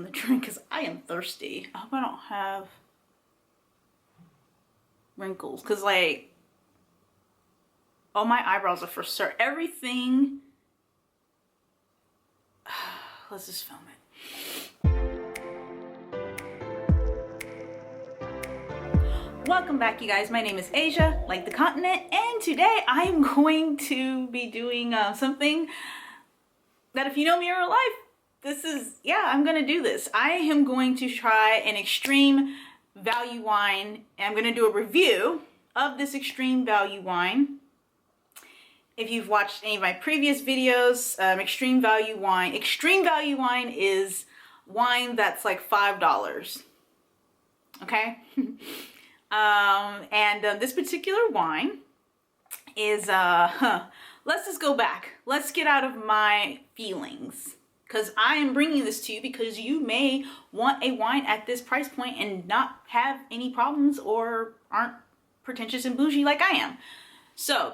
The drink, because I am thirsty. I hope I don't have wrinkles, because like all my eyebrows are for sure. Everything. Let's just film it. Welcome back, you guys. My name is Asia, like the continent, and today I am going to be doing something that, if you know me in real life, I'm gonna do this. I am going to try an extreme value wine, and I'm gonna do a review of this extreme value wine. If you've watched any of my previous videos, extreme value wine is wine that's like $5, okay? This particular wine is, let's just go back. Let's get out of my feelings, because I am bringing this to you because you may want a wine at this price point and not have any problems or aren't pretentious and bougie like I am. So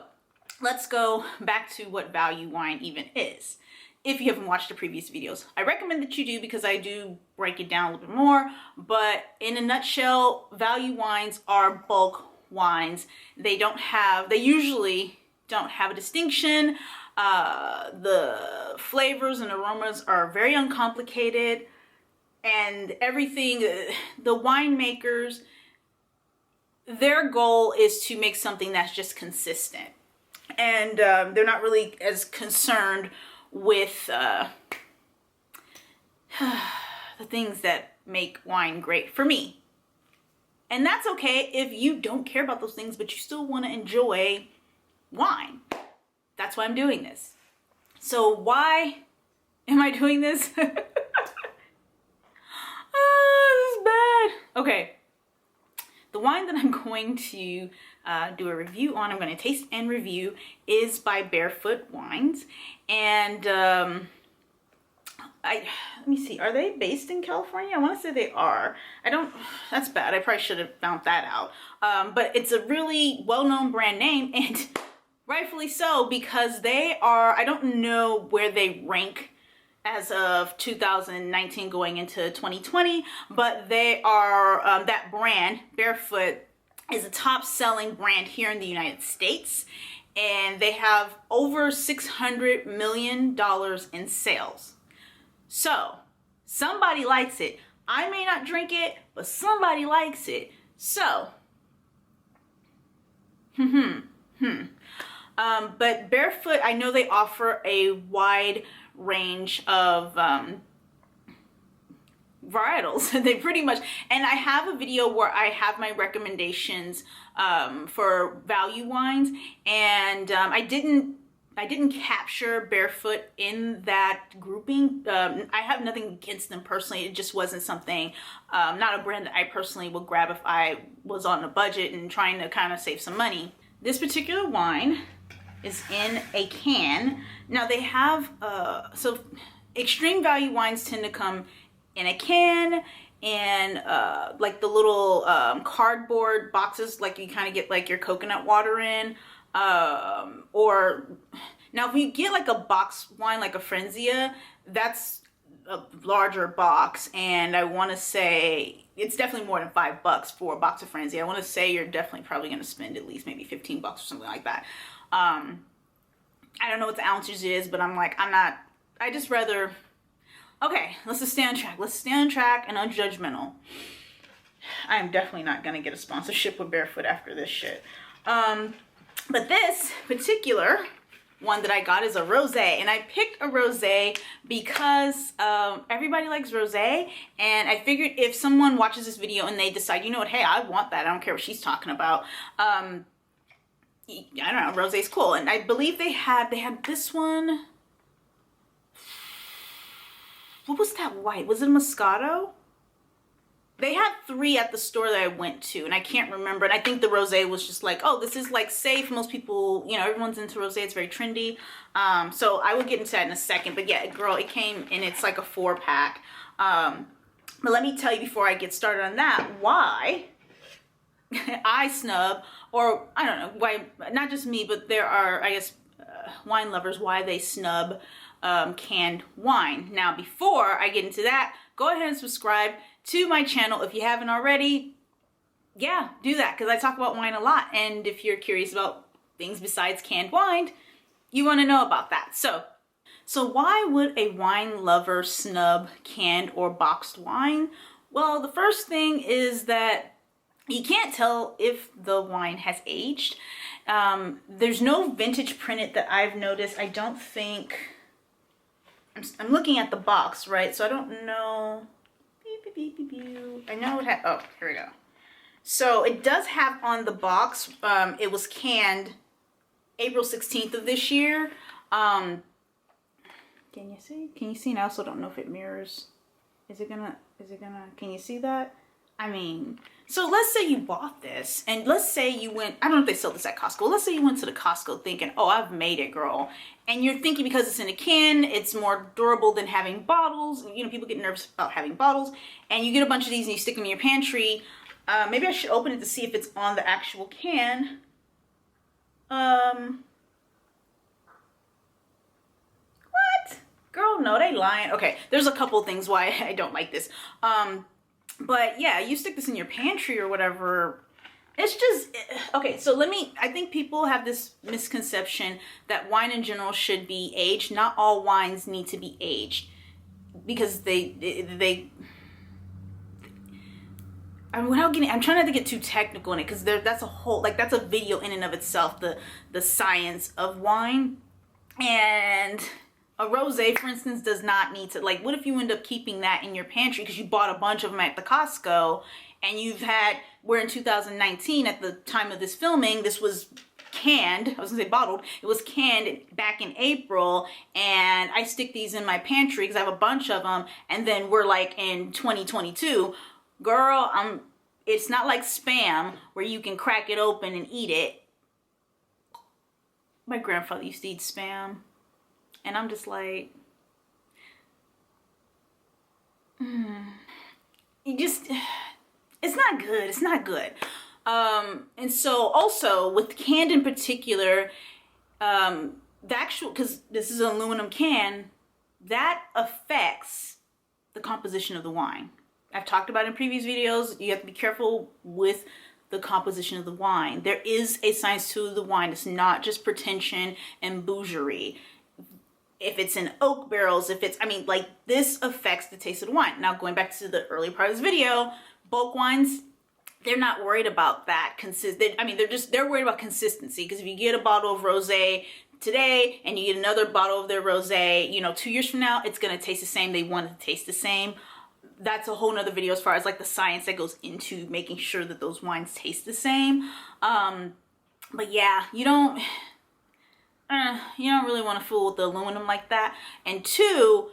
let's go back to what value wine even is. If you haven't watched the previous videos, I recommend that you do, because I do break it down a little bit more. But in a nutshell, value wines are bulk wines. They usually don't have a distinction. The flavors and aromas are very uncomplicated, and everything, the winemakers, their goal is to make something that's just consistent. And they're not really as concerned with the things that make wine great for me. And that's okay if you don't care about those things, but you still want to enjoy wine. That's why I'm doing this. So why am I doing this? This is bad. Okay. The wine that I'm going to do a review on, I'm going to taste and review, is by Barefoot Wines. And let me see, are they based in California? I want to say they are. That's bad. I probably should have found that out. But it's a really well-known brand name, and rightfully so, because they are, I don't know where they rank as of 2019 going into 2020, but they are, that brand, Barefoot, is a top-selling brand here in the United States, and they have over $600 million in sales. So, somebody likes it. I may not drink it, but somebody likes it. So, but Barefoot, I know they offer a wide range of varietals. They pretty much, and I have a video where I have my recommendations for value wines, and I didn't capture Barefoot in that grouping. I have nothing against them personally. It just wasn't something, not a brand that I personally would grab if I was on a budget and trying to kind of save some money. This particular wine is in a can. Now they have, so extreme value wines tend to come in a can, and like the little cardboard boxes, like you kind of get like your coconut water in, or now if you get like a box wine like a Frenzia, that's a larger box, and I want to say it's definitely more than $5 for a box of Frenzia. I want to say you're definitely probably going to spend at least maybe $15 or something like that. I don't know what the ounces is, but I just rather, okay, let's just stay on track. Let's stay on track and unjudgmental. I am definitely not going to get a sponsorship with Barefoot after this shit. But this particular one that I got is a rosé, and I picked a rosé because everybody likes rosé, and I figured if someone watches this video and they decide, you know what, hey, I want that, I don't care what she's talking about, I don't know, rosé's cool. And I believe they had this one. What was that white? Was it Moscato? They had 3 at the store that I went to, and I can't remember. And I think the rosé was just like, oh, this is like safe. Most people, you know, everyone's into rosé. It's very trendy. So I will get into that in a second. But yeah, girl, it came and it's like a 4-pack. But let me tell you before I get started on that, why I snub, or I don't know, why, not just me, but there are, I guess, wine lovers, why they snub canned wine. Now, before I get into that, go ahead and subscribe to my channel if you haven't already. Yeah, do that, because I talk about wine a lot, and if you're curious about things besides canned wine, you want to know about that. So why would a wine lover snub canned or boxed wine? Well, the first thing is that you can't tell if the wine has aged. There's no vintage printed that I've noticed. I don't think, I'm looking at the box, right? So I don't know. I know it had, oh, here we go. So it does have on the box, it was canned April 16th of this year. Can you see? Can you see? And I also don't know if it mirrors. Is it gonna, can you see that? I mean, so let's say you bought this, and let's say you went, I don't know if they sell this at Costco. Let's say you went to the Costco thinking, oh, I've made it, girl. And you're thinking because it's in a can, it's more durable than having bottles. You know, people get nervous about having bottles. And you get a bunch of these and you stick them in your pantry. Maybe I should open it to see if it's on the actual can. What? Girl, no, they lying. Okay, there's a couple of things why I don't like this. But yeah, you stick this in your pantry or whatever. It's just, okay, so I think people have this misconception that wine in general should be aged. Not all wines need to be aged because I'm trying not to get too technical in it because that's a whole, like, that's a video in and of itself, the science of wine. And a rosé, for instance, does not need to, like, what if you end up keeping that in your pantry because you bought a bunch of them at the Costco and we're in 2019 at the time of this filming, this was canned, I was gonna say bottled, it was canned back in April, and I stick these in my pantry because I have a bunch of them, and then we're like in 2022, girl, it's not like Spam where you can crack it open and eat it. My grandfather used to eat Spam. And I'm just like, it's not good. It's not good. And so also with canned in particular, because this is an aluminum can, that affects the composition of the wine. I've talked about in previous videos, you have to be careful with the composition of the wine. There is a science to the wine. It's not just pretension and bougerie. If it's in oak barrels, like, this affects the taste of the wine. Now, going back to the early part of this video, bulk wines, they're not worried about that. They're worried about consistency, because if you get a bottle of rosé today and you get another bottle of their rosé, 2 years from now, it's going to taste the same. They want it to taste the same. That's a whole nother video as far as, like, the science that goes into making sure that those wines taste the same. But yeah, you don't really want to fool with the aluminum like that. And two,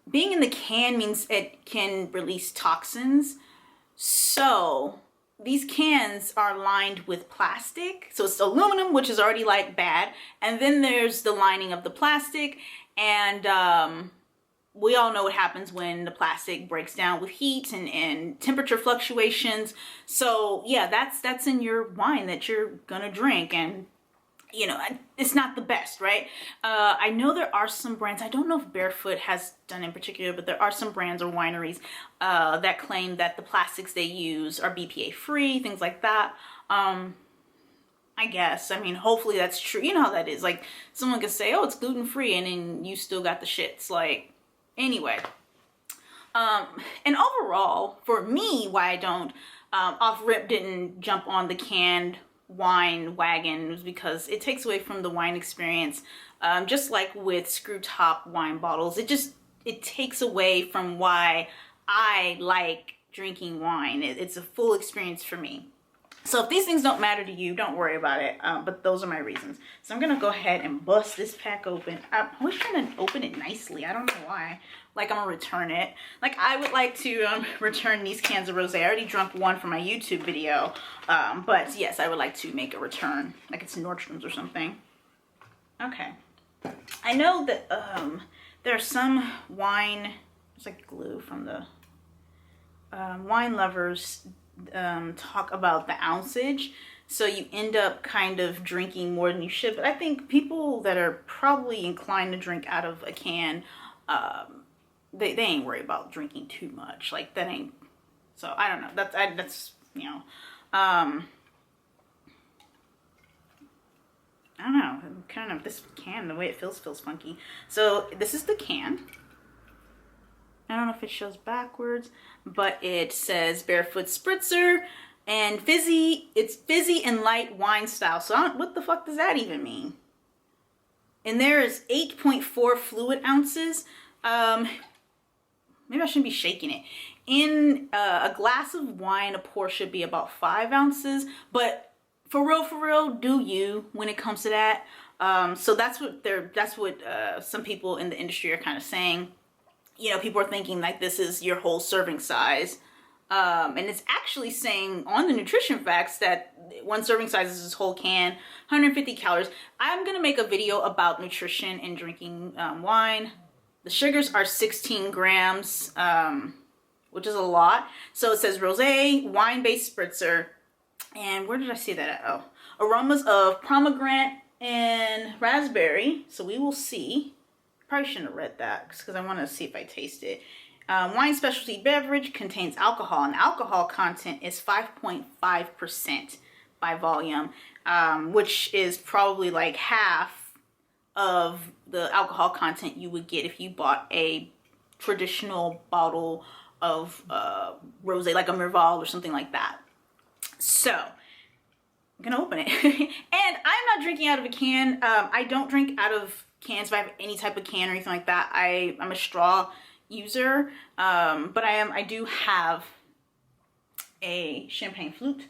being in the can means it can release toxins. So these cans are lined with plastic. So it's aluminum, which is already, like, bad. And then there's the lining of the plastic. And we all know what happens when the plastic breaks down with heat and temperature fluctuations. So yeah, that's in your wine that you're gonna drink. And it's not the best, right? I know there are some brands, I don't know if Barefoot has done in particular, but there are some brands or wineries that claim that the plastics they use are BPA free, things like that. I guess, hopefully that's true. You know how that is. Like, someone could say, oh, it's gluten free, and then you still got the shits. Like, anyway. And overall, for me, why I don't, off rip didn't jump on the canned wine wagon was because it takes away from the wine experience. Just like with screw top wine bottles, it takes away from why I like drinking wine. It's a full experience for me. So if these things don't matter to you, don't worry about it. But those are my reasons. So I'm gonna go ahead and bust this pack open. I'm always trying to open it nicely. I don't know why. Like, I'm gonna return it. Like, I would like to return these cans of rosé. I already drunk one for my YouTube video. But yes, I would like to make a return. Like it's Nordstrom's or something. Okay. I know that there are some wine, it's like glue from the wine lovers talk about the ounceage. So you end up kind of drinking more than you should. But I think people that are probably inclined to drink out of a can, they ain't worried about drinking too much. Like that ain't, so I don't know. That's you know, I don't know. Kind of this can, the way it feels funky. So this is the can. I don't know if it shows backwards, but it says Barefoot Spritzer and fizzy. It's fizzy and light wine style. So what the fuck does that even mean? And there is 8.4 fluid ounces. Maybe I shouldn't be shaking it. In a glass of wine, a pour should be about 5 ounces. But for real, do you when it comes to that? So that's what some people in the industry are kind of saying. You know, people are thinking like this is your whole serving size. And it's actually saying on the nutrition facts that one serving size is this whole can, 150 calories. I'm going to make a video about nutrition and drinking wine. The sugars are 16 grams, which is a lot. So it says rosé, wine-based spritzer. And where did I see that at? Oh, aromas of pomegranate and raspberry. So we will see. Probably shouldn't have read that because I want to see if I taste it. Wine specialty beverage contains alcohol, and alcohol content is 5.5% by volume, which is probably like half of the alcohol content you would get if you bought a traditional bottle of rosé, like a Merval or something like that. So I'm gonna open it. And I'm not drinking out of a can. I don't drink out of cans if I have any type of can or anything like that. I'm a straw user, but I do have a champagne flute,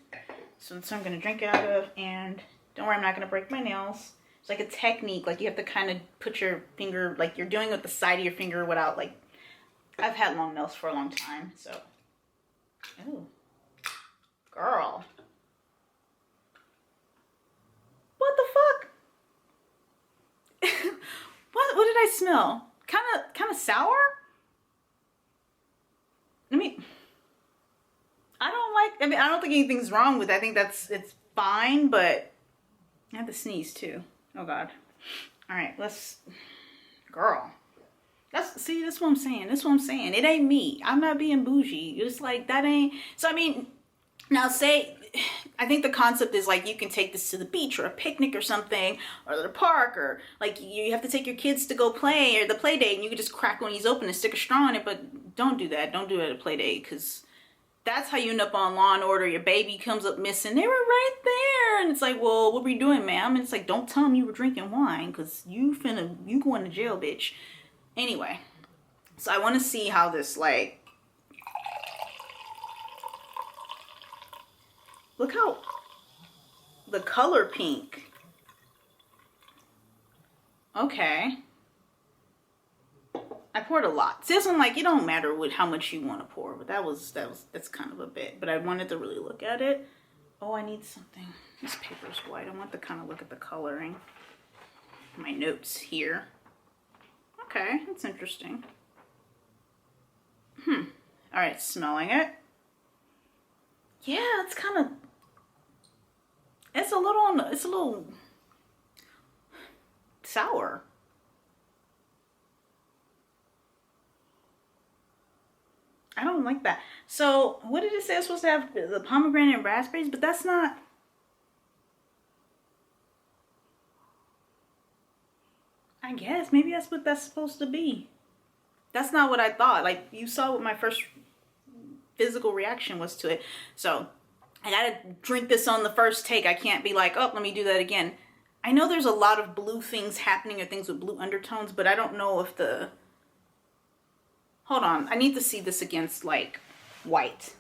so I'm gonna drink it out of. And don't worry, I'm not gonna break my nails. It's like a technique, like you have to kind of put your finger, like you're doing with the side of your finger without, like, I've had long nails for a long time, so. Ooh, girl, what the fuck? What did I smell? Kind of sour? I don't think anything's wrong with it. I think it's fine, but I have to sneeze too. Oh God. All right, girl. That's what I'm saying. It ain't me. I'm not being bougie. It's like, that ain't, so I mean, now I think the concept is like you can take this to the beach or a picnic or something, or the park, or like you have to take your kids to go play or the play date, and you can just crack one of these open and stick a straw in it. But don't do that. Don't do it at a play date, because that's how you end up on Law and Order. Your baby comes up missing. They were right there, and it's like, well, what were you doing, ma'am? And it's like, don't tell them you were drinking wine, because you going to jail, bitch. Anyway, so I want to see how this, like, look how the color pink. Okay. I poured a lot. See, this one, like, it don't matter how much you want to pour, but that's kind of a bit. But I wanted to really look at it. Oh, I need something. This paper's white. I want to kind of look at the coloring. My notes here. Okay, that's interesting. All right, smelling it. Yeah, it's kind of, it's a little sour. I don't like that. So what did it say? It's supposed to have the pomegranate and raspberries, but that's not. I guess maybe that's what that's supposed to be. That's not what I thought. Like, you saw what my first physical reaction was to it. So I gotta drink this on the first take. I can't be like, oh, let me do that again. I know there's a lot of blue things happening, or things with blue undertones, but I don't know if the, hold on, I need to see this against, like, white.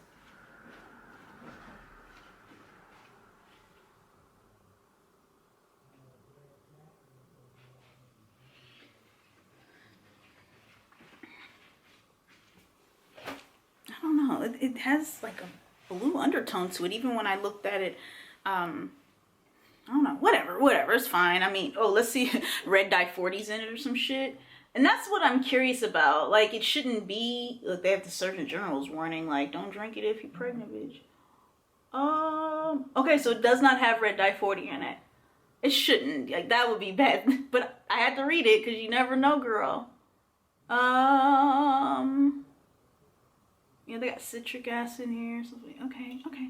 I don't know. It has, like, a blue undertone to it, even when I looked at it. I don't know. Whatever. It's fine. I mean, oh, let's see. Red dye 40s in it or some shit. And that's what I'm curious about. Like, it shouldn't be, look, they have the Surgeon General's warning, like, don't drink it if you're pregnant, bitch. Okay, so it does not have red dye 40 in it. It shouldn't. Like, that would be bad. But I had to read it because you never know, girl. Yeah, they got citric acid in here. Something. Okay, okay.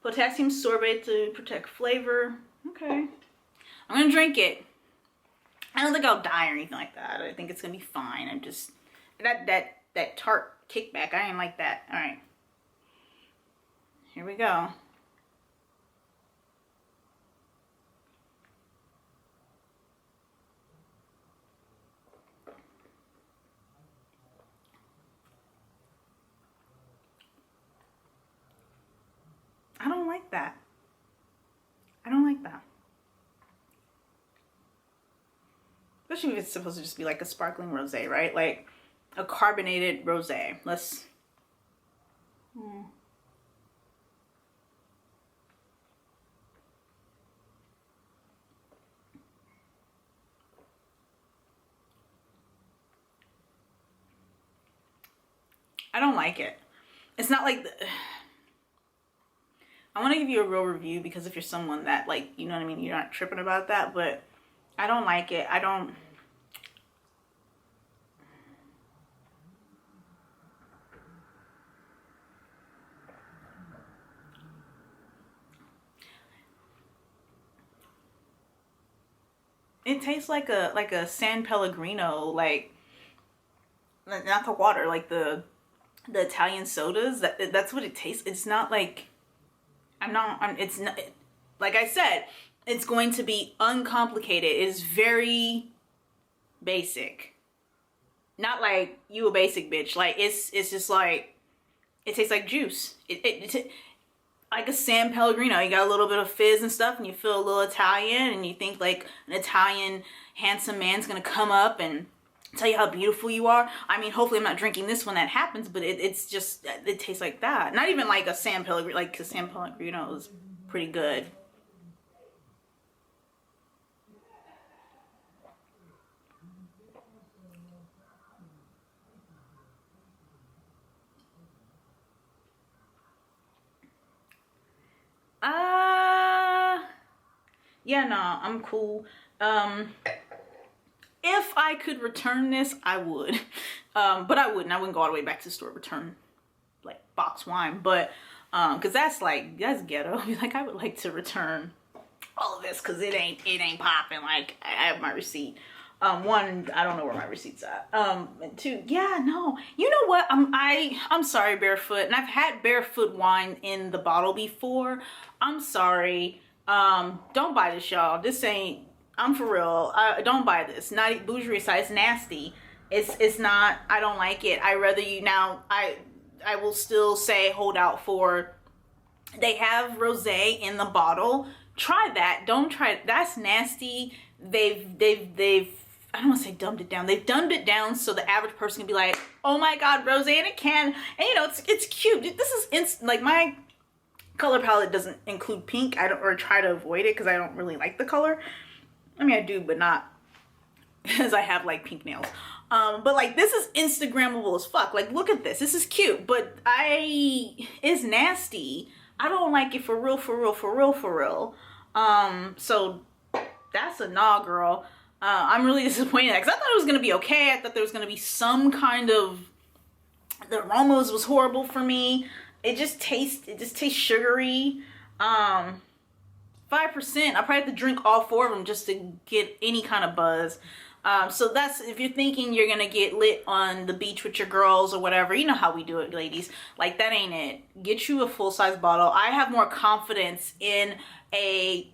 Potassium sorbate to protect flavor. Okay. I'm gonna drink it. I don't think I'll die or anything like that. I think it's gonna be fine. I'm just that tart kickback. I ain't like that. All right. Here we go. I don't like that. I don't like that. Especially if it's supposed to just be like a sparkling rosé, right? Like a carbonated rosé. Let's... I don't like it. It's not like... I want to give you a real review because if you're someone that, like, you know what I mean, you're not tripping about that, but I don't like it. I don't... It tastes like a San Pellegrino, like not the water, like the Italian sodas. That's what it tastes. It's not like... it's not, like I said, it's going to be uncomplicated. It is very basic. Not like you a basic bitch. Like it's just like, it tastes like juice. It like a San Pellegrino. You got a little bit of fizz and stuff and you feel a little Italian and you think like an Italian handsome man's gonna come up and tell you how beautiful you are. I mean, hopefully I'm not drinking this when that happens, but it's just, it tastes like that. Not even like a San Pellegrino, like, cause San Pellegrino is pretty good. Yeah, no, I'm cool. If I could return this, I would. But I wouldn't. I wouldn't go all the way back to the store, return like box wine. But cause that's ghetto. Like, I would like to return all of this because it ain't popping. Like, I have my receipt. One, I don't know where my receipt's at. And two, yeah, no. You know what? I'm sorry, Barefoot. And I've had Barefoot wine in the bottle before. I'm sorry. Don't buy this, y'all. This ain't... I'm for real. Don't buy this. Not bougie aside. It's nasty. It's not. I don't like it. I rather you now. I will still say hold out for. They have rosé in the bottle. Try that. Don't try it. That's nasty. They've. I don't want to say dumbed it down. They've dumbed it down so the average person can be like, oh my god, rosé in a can. And you know, it's cute. This is like my color palette doesn't include pink. I don't, or try to avoid it because I don't really like the color. I mean, I do, but not because I have like pink nails. But like, this is Instagrammable as fuck. Like, look at this. This is cute, but it's nasty. I don't like it for real, for real, for real, for real. So that's a nah, girl. I'm really disappointed because I thought it was gonna be okay. I thought there was gonna be some kind of, the aromas was horrible for me. It just tastes sugary. 5%. I probably have to drink all 4 of them just to get any kind of buzz. So that's, if you're thinking you're gonna get lit on the beach with your girls or whatever, you know how we do it, ladies. Like, that ain't it. Get you a full-size bottle. I have more confidence in a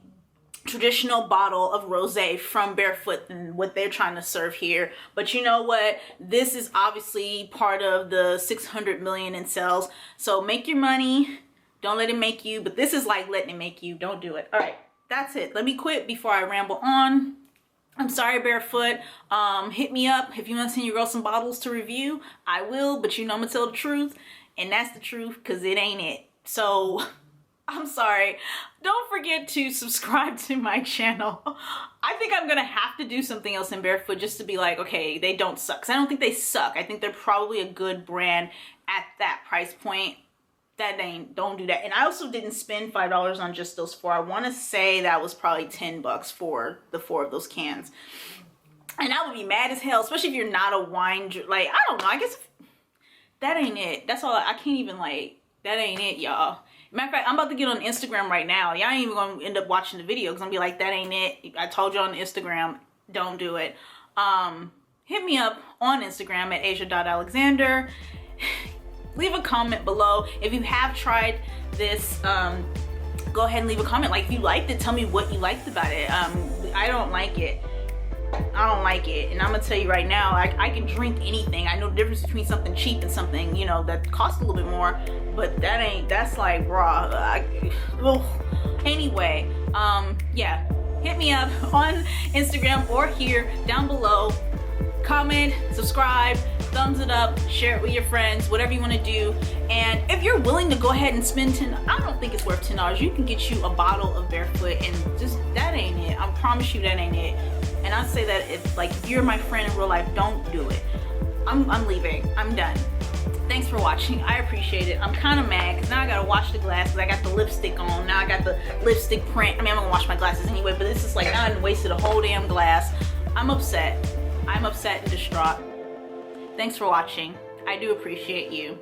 traditional bottle of rosé from Barefoot than what they're trying to serve here. But you know what? This is obviously part of the 600 million in sales. So make your money. Don't let it make you. But this is like letting it make you. Don't do it. All right. That's it. Let me quit before I ramble on. I'm sorry, Barefoot. Hit me up if you want to send your girl some bottles to review. I will, but you know I'm gonna tell the truth, and that's the truth because it ain't it. So I'm sorry. Don't forget to subscribe to my channel. I think I'm gonna have to do something else in Barefoot just to be like, okay, they don't suck. 'Cause I don't think they suck. I think they're probably a good brand at that price point. don't do that. And I also didn't spend $5 on just those 4. I want to say that was probably $10 for the 4 of those cans. And I would be mad as hell, especially if you're not a wine, like, I don't know, I guess that ain't it. That's all. I can't even, like, that ain't it, y'all. Matter of fact, I'm about to get on Instagram right now. Y'all ain't even gonna end up watching the video because I'm gonna be like, that ain't it. I told you on Instagram, don't do it. Hit me up on Instagram at asia.alexander. Leave a comment below. If you have tried this, go ahead and leave a comment. Like, if you liked it, tell me what you liked about it. I don't like it. I don't like it, and I'm gonna tell you right now, I can drink anything. I know the difference between something cheap and something, you know, that costs a little bit more, but that's like raw. Anyway, yeah, hit me up on Instagram or here down below. Comment, subscribe, thumbs it up, share it with your friends, whatever you want to do. And if you're willing to go ahead and spend I don't think it's worth $10. You can get you a bottle of Barefoot, and just, that ain't it. I promise you that ain't it. And I say that if you're my friend in real life, don't do it. I'm leaving. I'm done. Thanks for watching. I appreciate it. I'm kind of mad because now I gotta wash the glasses. I got the lipstick on. Now I got the lipstick print. I mean, I'm gonna wash my glasses anyway, but it's just like, now I wasted a whole damn glass. I'm upset. I'm upset and distraught. Thanks for watching. I do appreciate you.